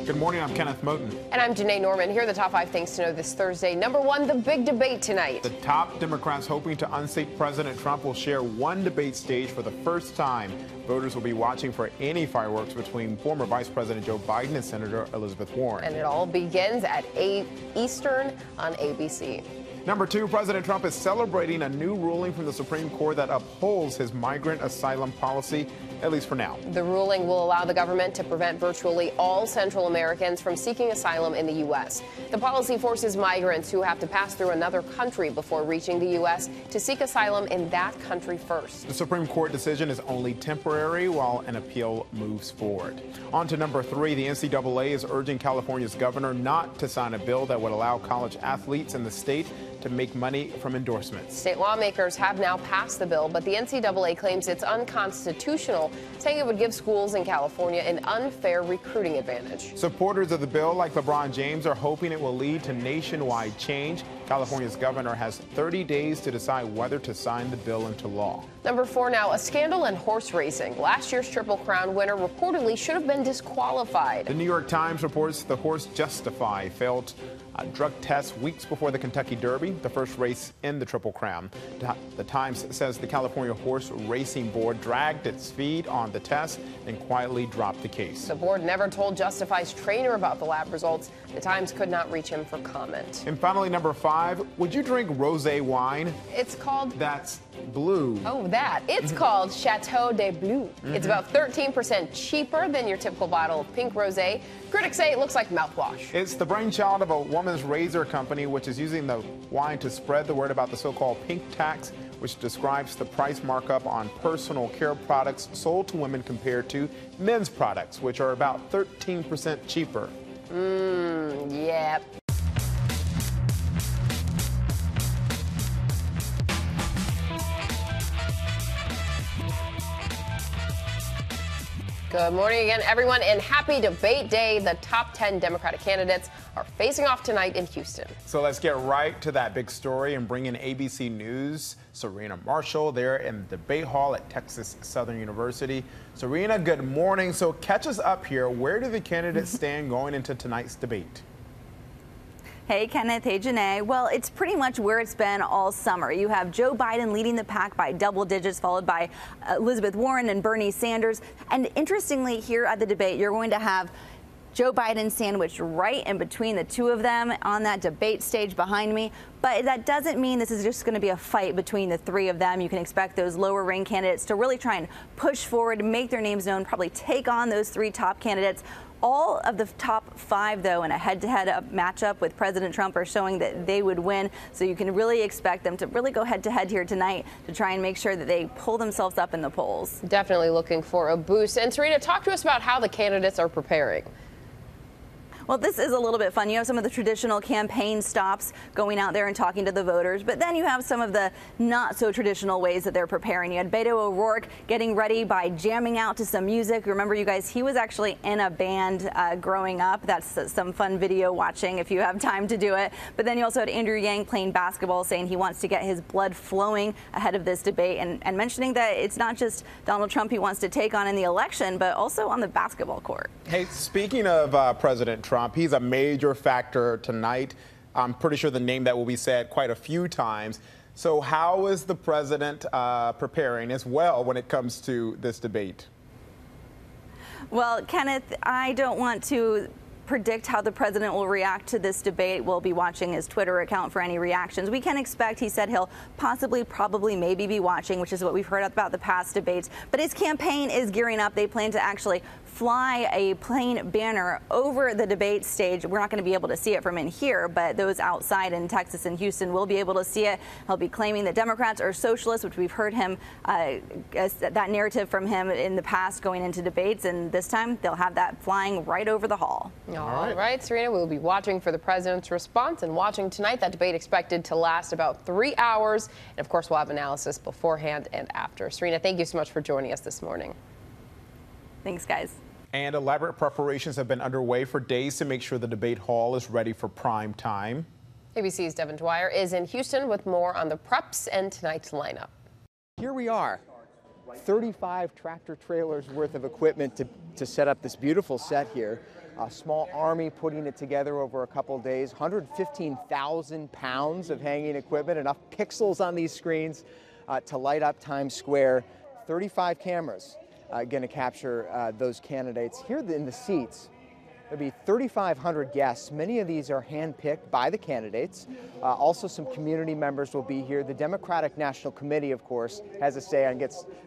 Good morning, I'm Kenneth Moten. And I'm Janae Norman. Here are the top 5 things to know this Thursday. Number 1, the big debate tonight. The top Democrats hoping to unseat President Trump will share one debate stage for the first time. Voters will be watching for any fireworks between former Vice President Joe Biden and Senator Elizabeth Warren. And it all begins at 8 Eastern on ABC. Number 2, President Trump is celebrating a new ruling from the Supreme Court that upholds his migrant asylum policy, at least for now. The ruling will allow the government to prevent virtually all Central Americans from seeking asylum in the U.S. The policy forces migrants who have to pass through another country before reaching the U.S. to seek asylum in that country first. The Supreme Court decision is only temporary while an appeal moves forward. On to number 3, the NCAA is urging California's governor not to sign a bill that would allow college athletes in the state to make money from endorsements. State lawmakers have now passed the bill, but the NCAA claims it's unconstitutional, saying it would give schools in California an unfair recruiting advantage. Supporters of the bill, like LeBron James, are hoping it will lead to nationwide change. California's governor has 30 days to decide whether to sign the bill into law. Number 4 now, a scandal in horse racing. Last year's Triple Crown winner reportedly should have been disqualified. The New York Times reports the horse Justify failed drug tests weeks before the Kentucky Derby, the first race in the Triple Crown. The Times says the California Horse Racing Board dragged its feet on the test and quietly dropped the case. The board never told Justify's trainer about the lab results. The Times could not reach him for comment. And finally, number 5, would you drink rosé wine? It's called... That's blue. Oh, that. It's called Chateau de Bleu. It's about 13% cheaper than your typical bottle of pink rosé. Critics say it looks like mouthwash. It's the brainchild of a woman's razor company, which is using the wine to spread the word about the so-called pink tax, which describes the price markup on personal care products sold to women compared to men's products, which are about 13% cheaper. Yep. Good morning again, everyone, and happy debate day. The top 10 Democratic candidates are facing off tonight in Houston. So let's get right to that big story and bring in ABC News' Serena Marshall there in the debate hall at Texas Southern University. Serena, good morning. So catch us up here. Where do the candidates stand going into tonight's debate? Hey, Kenneth. Hey, Janae. Well, it's pretty much where it's been all summer. You have Joe Biden leading the pack by double digits, followed by Elizabeth Warren and Bernie Sanders. And interestingly, here at the debate, you're going to have Joe Biden sandwiched right in between the two of them on that debate stage behind me. But that doesn't mean this is just going to be a fight between the three of them. You can expect those lower ring candidates to really try and push forward, make their names known, probably take on those 3 top candidates. All of the top 5, though, in a head-to-head matchup with President Trump are showing that they would win. So you can really expect them to really go head-to-head here tonight to try and make sure that they pull themselves up in the polls. Definitely looking for a boost. And Serena, talk to us about how the candidates are preparing. Well, this is a little bit fun. You have some of the traditional campaign stops, going out there and talking to the voters, but then you have some of the not so traditional ways that they're preparing. You had Beto O'Rourke getting ready by jamming out to some music. Remember, you guys, he was actually in a band growing up. That's some fun video watching if you have time to do it. But then you also had Andrew Yang playing basketball, saying he wants to get his blood flowing ahead of this debate, and mentioning that it's not just Donald Trump he wants to take on in the election, but also on the basketball court. Hey, speaking of President Trump, he's a major factor tonight. I'm pretty sure the name that will be said quite a few times. So how is the president preparing as well when it comes to this debate? Well, Kenneth, I don't want to predict how the president will react to this debate. We'll be watching his Twitter account for any reactions. We can expect, he said he'll possibly, probably, maybe be watching, which is what we've heard about the past debates. But his campaign is gearing up. They plan to actually fly a plain banner over the debate stage. We're not going to be able to see it from in here, but those outside in Texas and Houston will be able to see it. He'll be claiming that Democrats are socialists, which we've heard him, that narrative from him in the past going into debates, and this time they'll have that flying right over the hall. All right, Serena, we'll be watching for the president's response and watching tonight. That debate expected to last about 3 hours. And of course, we'll have analysis beforehand and after. Serena, thank you so much for joining us this morning. Thanks, guys. And elaborate preparations have been underway for days to make sure the debate hall is ready for prime time. ABC's Devin Dwyer is in Houston with more on the preps and tonight's lineup. Here we are, 35 tractor trailers worth of equipment to set up this beautiful set here. A small army putting it together over a couple days, 115,000 pounds of hanging equipment, enough pixels on these screens to light up Times Square. 35 cameras going to capture those candidates. Here in the seats, there'll be 3,500 guests. Many of these are handpicked by the candidates. Also, some community members will be here. The Democratic National Committee, of course, has a say on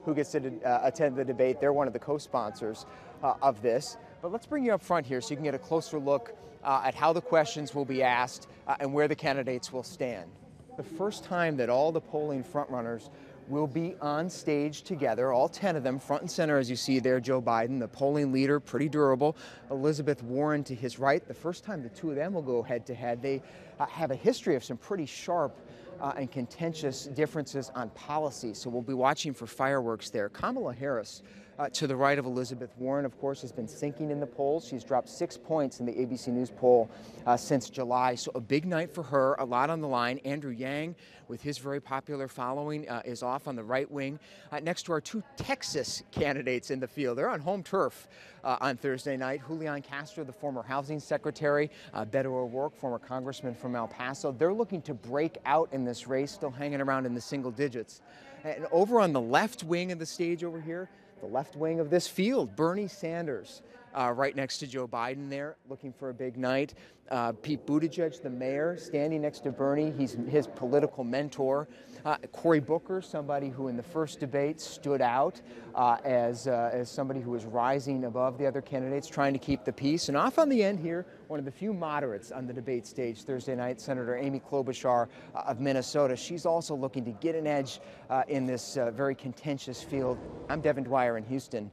who gets to attend the debate. They're one of the co-sponsors of this. But let's bring you up front here so you can get a closer look at how the questions will be asked and where the candidates will stand. The first time that all the polling frontrunners will be on stage together, all 10 of them, front and center, as you see there. Joe Biden, the polling leader, pretty durable. Elizabeth Warren to his right. The first time the two of them will go head-to-head. They have a history of some pretty sharp and contentious differences on policy, so we'll be watching for fireworks there. Kamala Harris, to the right of Elizabeth Warren, of course, has been sinking in the polls. She's dropped 6 points in the ABC News poll since July, so a big night for her, a lot on the line. Andrew Yang, with his very popular following, is off on the right wing, next to our two Texas candidates in the field. They're on home turf on Thursday night. Julian Castro, the former housing secretary, Beto O'Rourke, former congressman from El Paso. They're looking to break out in this race, still hanging around in the single digits. And over on the left wing of the stage over here, the left wing of this field, Bernie Sanders, right next to Joe Biden there, looking for a big night. Pete Buttigieg, the mayor, standing next to Bernie. He's his political mentor. Cory Booker, somebody who in the first debate stood out as somebody who was rising above the other candidates, trying to keep the peace. And off on the end here, one of the few moderates on the debate stage Thursday night, Senator Amy Klobuchar of Minnesota. She's also looking to get an edge in this very contentious field. I'm Devin Dwyer in Houston.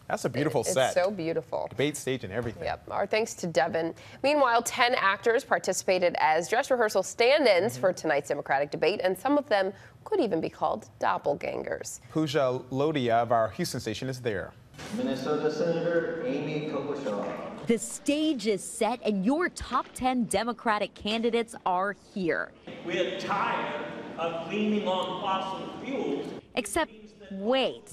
That's a beautiful set. It's so beautiful. Debate stage and everything. Yep. Our thanks to Devin. Meanwhile, 10 actors participated as dress rehearsal stand-ins for tonight's Democratic debate, and some of them could even be called doppelgangers. Pooja Lodia of our Houston station is there. Minnesota Senator Amy Klobuchar. The stage is set and your top 10 Democratic candidates are here. We're tired of leaning on fossil fuels. Except, wait.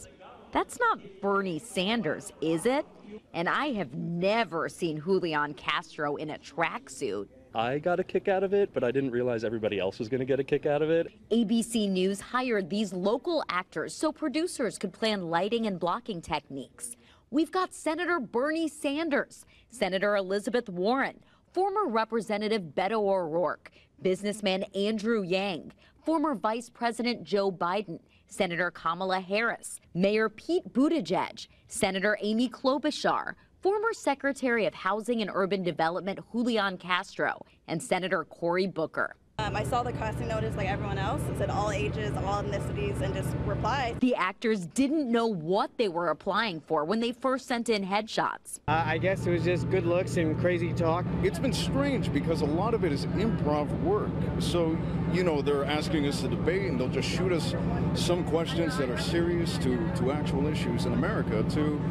That's not Bernie Sanders, is it? And I have never seen Julian Castro in a tracksuit. I got a kick out of it, but I didn't realize everybody else was going to get a kick out of it. ABC News hired these local actors so producers could plan lighting and blocking techniques. We've got Senator Bernie Sanders, Senator Elizabeth Warren, former Representative Beto O'Rourke, businessman Andrew Yang, former Vice President Joe Biden, Senator Kamala Harris, Mayor Pete Buttigieg, Senator Amy Klobuchar, former Secretary of Housing and Urban Development Julian Castro, and Senator Cory Booker. I saw the casting notice like everyone else. It said all ages, all ethnicities, and just replied. The actors didn't know what they were applying for when they first sent in headshots. I guess it was just good looks and crazy talk. It's been strange because a lot of it is improv work. So, you know, they're asking us to debate and they'll just shoot us some questions that are serious to actual issues in America, to,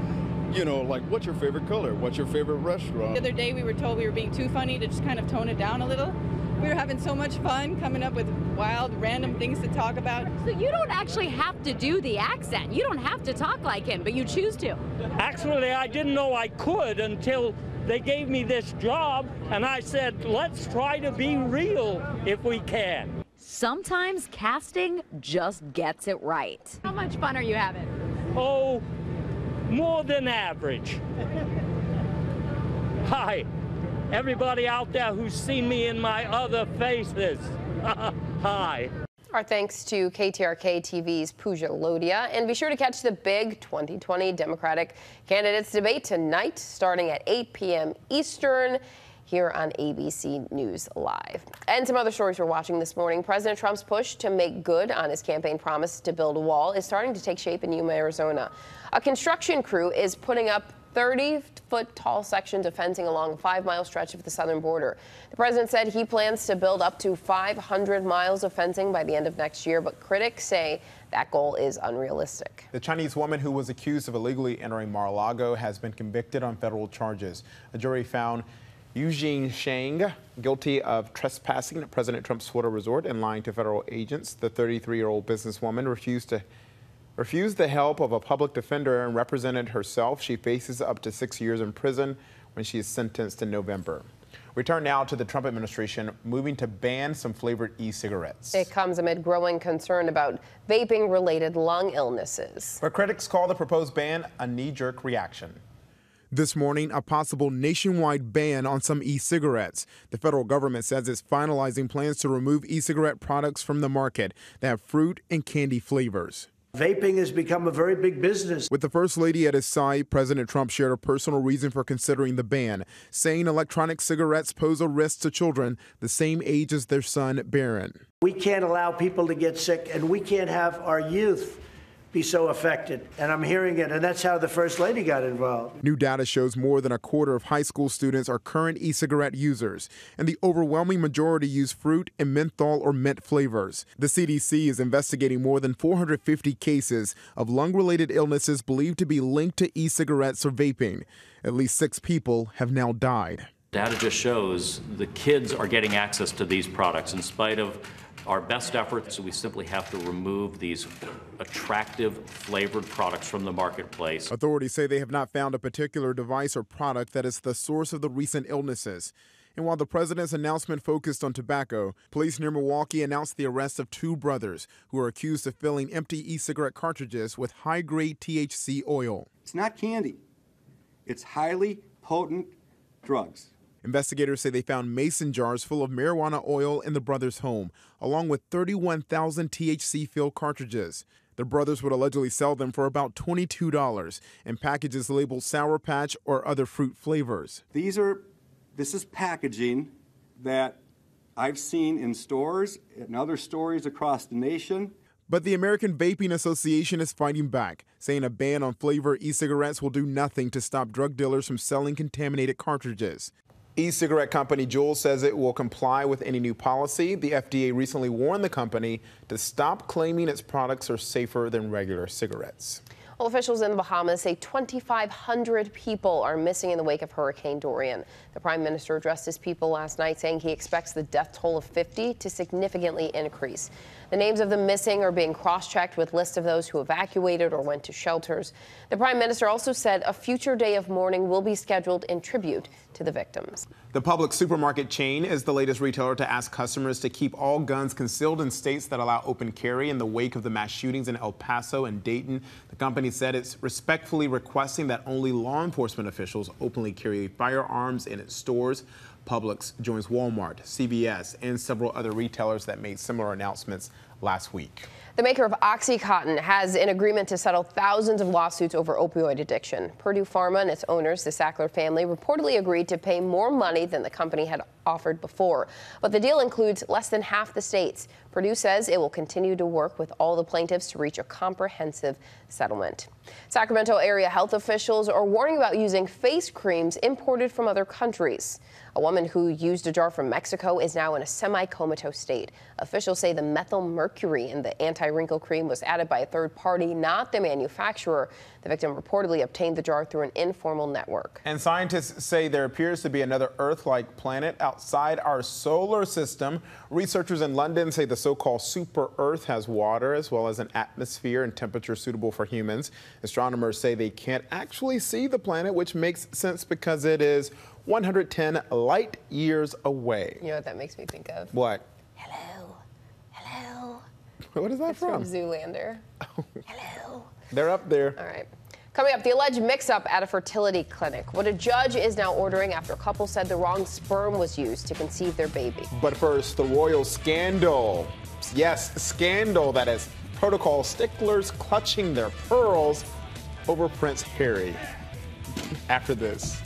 you know, like, what's your favorite color? What's your favorite restaurant? The other day we were told we were being too funny to just kind of tone it down a little. We were having so much fun coming up with wild, random things to talk about. So you don't actually have to do the accent. You don't have to talk like him, but you choose to. Actually, I didn't know I could until they gave me this job, and I said, let's try to be real if we can. Sometimes casting just gets it right. How much fun are you having? Oh, more than average. Hi. Everybody out there who's seen me in my other faces, hi. Our thanks to KTRK TV's Pooja Lodia. And be sure to catch the big 2020 Democratic candidates debate tonight, starting at 8 p.m. Eastern, here on ABC News Live. And some other stories we're watching this morning. President Trump's push to make good on his campaign promise to build a wall is starting to take shape in Yuma, Arizona. A construction crew is putting up 30-foot-tall sections of fencing along a 5-mile stretch of the southern border. The president said he plans to build up to 500 miles of fencing by the end of next year, but critics say that goal is unrealistic. The Chinese woman who was accused of illegally entering Mar-a-Lago has been convicted on federal charges. A jury found Eugene Shang guilty of trespassing at President Trump's Florida resort and lying to federal agents. The 33-year-old businesswoman refused the help of a public defender and represented herself. She faces up to 6 years in prison when she is sentenced in November. We turn now to the Trump administration moving to ban some flavored e-cigarettes. It comes amid growing concern about vaping-related lung illnesses. But critics call the proposed ban a knee-jerk reaction. This morning, a possible nationwide ban on some e-cigarettes. The federal government says it's finalizing plans to remove e-cigarette products from the market that have fruit and candy flavors. Vaping has become a very big business. With the First Lady at his side, President Trump shared a personal reason for considering the ban, saying electronic cigarettes pose a risk to children the same age as their son, Barron. We can't allow people to get sick, and we can't have our youth be so affected. And I'm hearing it, and that's how the First Lady got involved. New data shows more than a quarter of high school students are current e-cigarette users, and the overwhelming majority use fruit and menthol or mint flavors. The CDC is investigating more than 450 cases of lung-related illnesses believed to be linked to e-cigarettes or vaping. At least 6 people have now died. Data just shows the kids are getting access to these products in spite of our best efforts. We simply have to remove these attractive flavored products from the marketplace. Authorities say they have not found a particular device or product that is the source of the recent illnesses. And while the president's announcement focused on tobacco, police near Milwaukee announced the arrest of 2 brothers who are accused of filling empty e-cigarette cartridges with high-grade THC oil. It's not candy. It's highly potent drugs. Investigators say they found mason jars full of marijuana oil in the brothers' home, along with 31,000 THC-filled cartridges. The brothers would allegedly sell them for about $22 in packages labeled Sour Patch or other fruit flavors. This is packaging that I've seen in stores and other stores across the nation. But the American Vaping Association is fighting back, saying a ban on flavored e-cigarettes will do nothing to stop drug dealers from selling contaminated cartridges. E-cigarette company Juul says it will comply with any new policy. The FDA recently warned the company to stop claiming its products are safer than regular cigarettes. Well, officials in the Bahamas say 2,500 people are missing in the wake of Hurricane Dorian. The Prime Minister addressed his people last night, saying he expects the death toll of 50 to significantly increase. The names of the missing are being cross-checked with lists of those who evacuated or went to shelters. The Prime Minister also said a future day of mourning will be scheduled in tribute to the victims. The Publix supermarket chain is the latest retailer to ask customers to keep all guns concealed in states that allow open carry in the wake of the mass shootings in El Paso and Dayton. The company said it's respectfully requesting that only law enforcement officials openly carry firearms in its stores. Publix joins Walmart, CVS, and several other retailers that made similar announcements last week. The maker of OxyContin has an agreement to settle thousands of lawsuits over opioid addiction. Purdue Pharma and its owners, the Sackler family, reportedly agreed to pay more money than the company had offered before. But the deal includes less than half the states. Purdue says it will continue to work with all the plaintiffs to reach a comprehensive settlement. Sacramento area health officials are warning about using face creams imported from other countries. A woman who used a jar from Mexico is now in a semi-comatose state. Officials say the methyl mercury in the anti-wrinkle cream was added by a third party, not the manufacturer. The victim reportedly obtained the jar through an informal network. And scientists say there appears to be another Earth-like planet outside our solar system. Researchers in London say the so-called super Earth has water as well as an atmosphere and temperature suitable for humans. Astronomers say they can't actually see the planet, which makes sense because it is 110 light years away. You know what that makes me think of? What? Hello. Hello. What is that It's from? Zoolander. Hello. They're up there. All right. Coming up, the alleged mix-up at a fertility clinic. What a judge is now ordering after a couple said the wrong sperm was used to conceive their baby. But first, the royal scandal. Yes, scandal that is protocol sticklers clutching their pearls over Prince Harry. After this.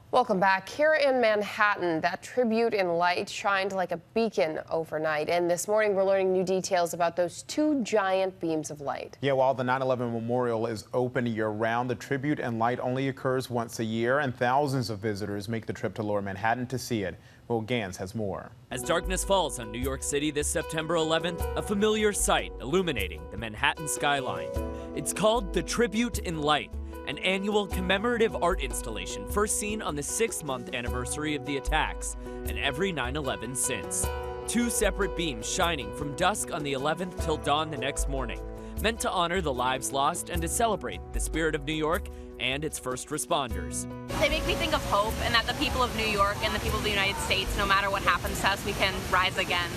Welcome back. Here in Manhattan, that tribute in light shined like a beacon overnight. And this morning, we're learning new details about those 2 giant beams of light. Yeah, while the 9/11 memorial is open year-round, the tribute in light only occurs once a year, and thousands of visitors make the trip to Lower Manhattan to see it. Will Gans has more. As darkness falls on New York City this September 11th, a familiar sight illuminating the Manhattan skyline. It's called the Tribute in Light, an annual commemorative art installation first seen on the 6-month anniversary of the attacks and every 9/11 since. 2 separate beams shining from dusk on the 11th till dawn the next morning, meant to honor the lives lost and to celebrate the spirit of New York and its first responders. They make me think of hope and that the people of New York and the people of the United States, no matter what happens to us, we can rise again.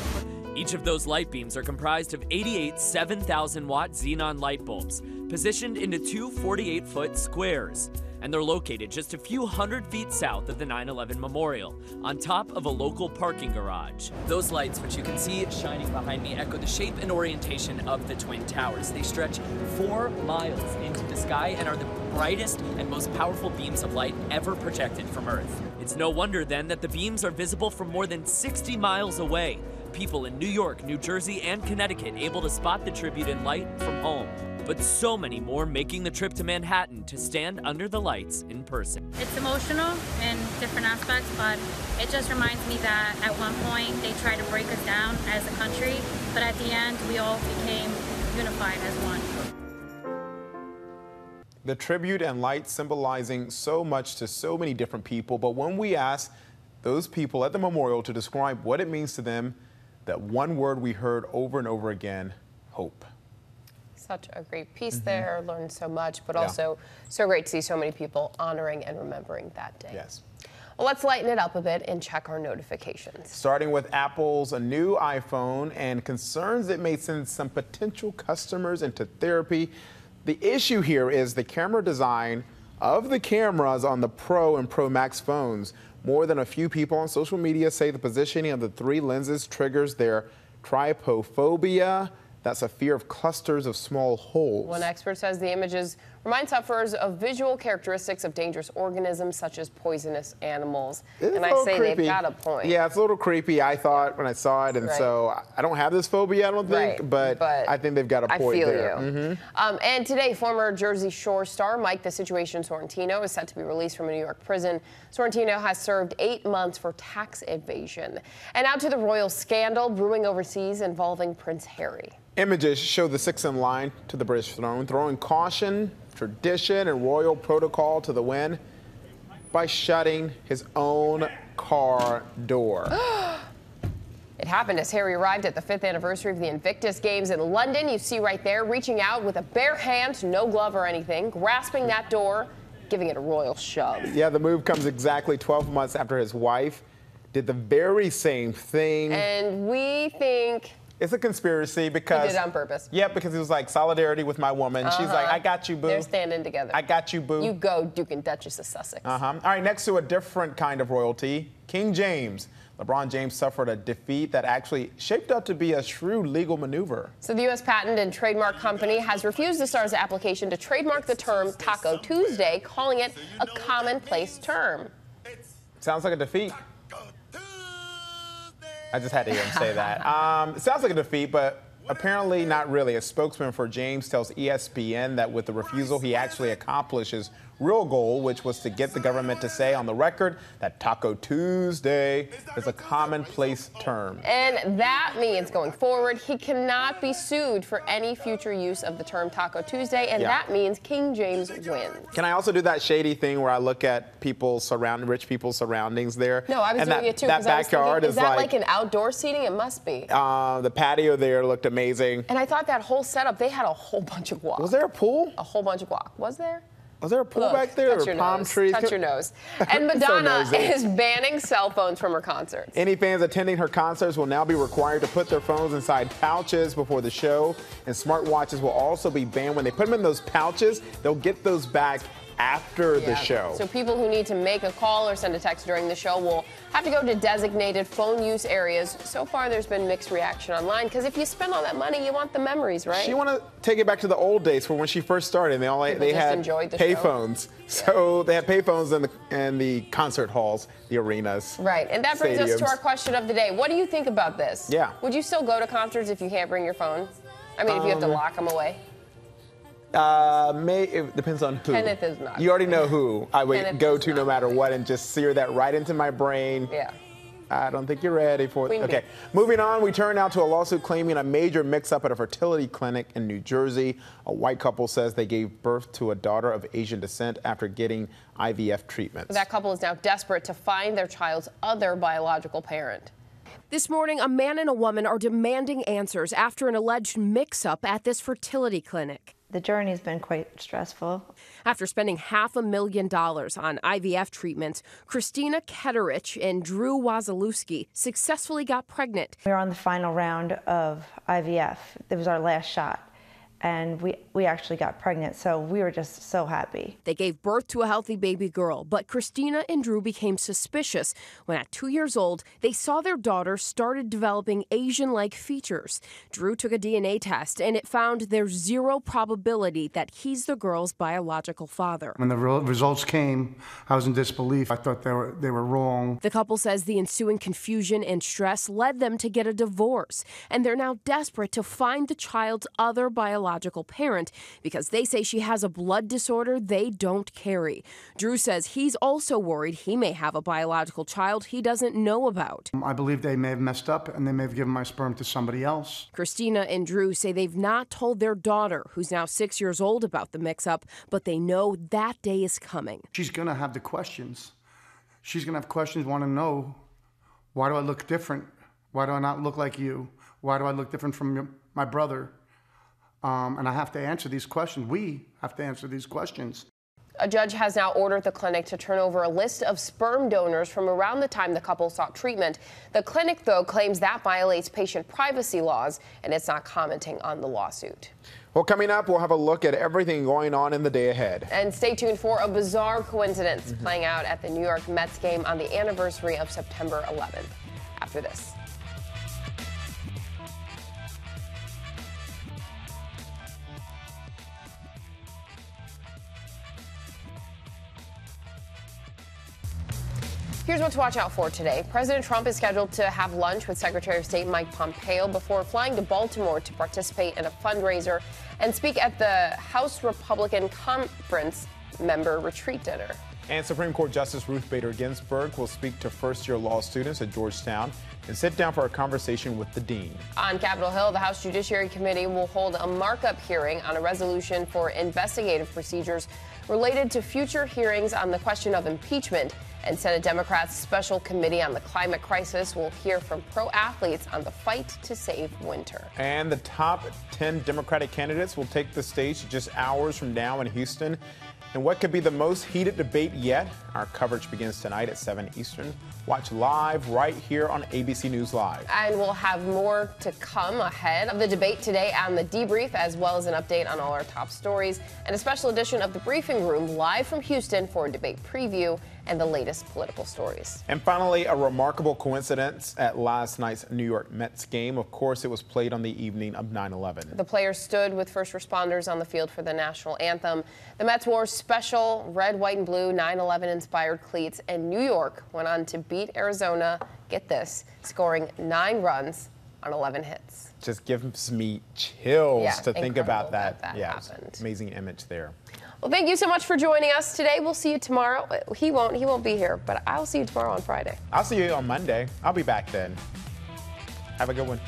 Each of those light beams are comprised of 88 7,000-watt xenon light bulbs, positioned into 2 48-foot squares. And they're located just a few hundred feet south of the 9/11 memorial, on top of a local parking garage. Those lights, which you can see shining behind me, echo the shape and orientation of the Twin Towers. They stretch 4 miles into the sky and are the brightest and most powerful beams of light ever projected from Earth. It's no wonder then that the beams are visible from more than 60 miles away. People in New York, New Jersey, and Connecticut able to spot the tribute in light from home. But so many more making the trip to Manhattan to stand under the lights in person. It's emotional in different aspects, but it just reminds me that at one point they tried to break us down as a country, but at the end we all became unified as one. The tribute and light symbolizing so much to so many different people, but when we ask those people at the memorial to describe what it means to them, that one word we heard over and over again, hope. Such a great piece there, learned so much, but also so great to see so many people honoring and remembering that day. Yes. Well, let's lighten it up a bit and check our notifications. Starting with Apple's new iPhone and concerns it may send some potential customers into therapy. The issue here is the camera design of the cameras on the Pro and Pro Max phones. More than a few people on social media say the positioning of the 3 lenses triggers their trypophobia. That's a fear of clusters of small holes. One expert says the images remind sufferers of visual characteristics of dangerous organisms such as poisonous animals. And I say they've got a point. Yeah, it's a little creepy, I thought, when I saw it. And so I don't have this phobia, I don't think, but I think they've got a point there. I feel you. And today, former Jersey Shore star Mike The Situation Sorrentino is set to be released from a New York prison. Sorrentino has served 8 months for tax evasion. And now to the royal scandal brewing overseas involving Prince Harry. Images show the 6 in line to the British throne, throwing caution, tradition, and royal protocol to the wind by shutting his own car door. It happened as Harry arrived at the 5th anniversary of the Invictus Games in London. You see right there, reaching out with a bare hand, no glove or anything, grasping that door, giving it a royal shove. Yeah, the move comes exactly 12 months after his wife did the very same thing. And we think it's a conspiracy because... he did it on purpose. Yeah, because it was like solidarity with my woman. She's like, I got you, boo. They're standing together. I got you, boo. You go, Duke and Duchess of Sussex. All right, next to a different kind of royalty, King James. LeBron James suffered a defeat that actually shaped up to be a shrewd legal maneuver. So the U.S. Patent and Trademark Company has refused the star's application to trademark the term Taco Tuesday, calling it a commonplace term. Sounds like a defeat. I just had to hear him say that. It sounds like a defeat, but apparently not really. A spokesman for James tells ESPN that with the refusal, he actually accomplished his real goal, which was to get the government to say on the record that Taco Tuesday is a commonplace term. And that means going forward, he cannot be sued for any future use of the term Taco Tuesday, and that means King James wins. Can I also do that shady thing where I look at rich people's surroundings there? No, I was doing it too. That backyard is that like an outdoor seating? It must be. The patio there looked amazing. And I thought that whole setup, they had a whole bunch of guac. Was there a pool? A whole bunch of guac. Was there? Was there a pool back there or palm trees? Touch your nose. And Madonna is banning cell phones from her concerts. Any fans attending her concerts will now be required to put their phones inside pouches before the show. And smartwatches will also be banned. When they put them in those pouches, they'll get those back after the show. So people who need to make a call or send a text during the show will have to go to designated phone use areas. So far, there's been mixed reaction online because if you spend all that money, you want the memories, right? She want to take it back to the old days for when she first started. They had payphones. So they had payphones in the concert halls, the arenas. Right, and that brings us to our question of the day. What do you think about this? Yeah. Would you still go to concerts if you can't bring your phone? I mean, if you have to lock them away? It depends on who. Kenneth is not. You already know who I would go to no matter what and just sear that right into my brain. Yeah. I don't think you're ready for it. Okay, moving on, we turn now to a lawsuit claiming a major mix-up at a fertility clinic in New Jersey. A white couple says they gave birth to a daughter of Asian descent after getting IVF treatments. That couple is now desperate to find their child's other biological parent. This morning, a man and a woman are demanding answers after an alleged mix-up at this fertility clinic. The journey's been quite stressful. After spending $500,000 on IVF treatments, Christina Ketterich and Drew Wazalewski successfully got pregnant. We were on the final round of IVF. It was our last shot. And we actually got pregnant, so we were just so happy. They gave birth to a healthy baby girl, but Christina and Drew became suspicious when at 2 years old, they saw their daughter started developing Asian-like features. Drew took a DNA test, and it found there's zero probability that he's the girl's biological father. When the results came, I was in disbelief. I thought they were wrong. The couple says the ensuing confusion and stress led them to get a divorce, and they're now desperate to find the child's other biological parent because they say she has a blood disorder they don't carry. Drew says he's also worried he may have a biological child he doesn't know about. I believe they may have messed up and they may have given my sperm to somebody else. Christina and Drew say they've not told their daughter, who's now 6 years old, about the mix-up, but they know that day is coming. She's going to have the questions. She's going to have questions, want to know, why do I look different? Why do I not look like you? Why do I look different from my brother? And I have to answer these questions. We have to answer these questions. A judge has now ordered the clinic to turn over a list of sperm donors from around the time the couple sought treatment. The clinic, though, claims that violates patient privacy laws, and it's not commenting on the lawsuit. Well, coming up, we'll have a look at everything going on in the day ahead. And stay tuned for a bizarre coincidence playing out at the New York Mets game on the anniversary of September 11th. After this. Here's what to watch out for today. President Trump is scheduled to have lunch with Secretary of State Mike Pompeo before flying to Baltimore to participate in a fundraiser and speak at the House Republican Conference member retreat dinner. And Supreme Court Justice Ruth Bader Ginsburg will speak to first-year law students at Georgetown and sit down for a conversation with the dean. On Capitol Hill, the House Judiciary Committee will hold a markup hearing on a resolution for investigative procedures related to future hearings on the question of impeachment. And Senate Democrats' Special Committee on the Climate Crisis will hear from pro-athletes on the fight to save winter. And the top 10 Democratic candidates will take the stage just hours from now in Houston. And what could be the most heated debate yet? Our coverage begins tonight at 7 Eastern. Watch live right here on ABC News Live. And we'll have more to come ahead of the debate today and the debrief, as well as an update on all our top stories and a special edition of the Briefing Room live from Houston for a debate preview and the latest political stories. And finally, a remarkable coincidence at last night's New York Mets game. Of course, it was played on the evening of 9/11. The players stood with first responders on the field for the national anthem. The Mets wore special red, white, and blue 9/11-inspired cleats, and New York went on to beat Arizona, get this, scoring 9 runs on 11 hits. Just gives me chills to think about that. Yeah, happened. Amazing image there. Well, thank you so much for joining us today. We'll see you tomorrow. He won't be here, but I'll see you tomorrow on Friday. I'll see you on Monday. I'll be back then. Have a good one.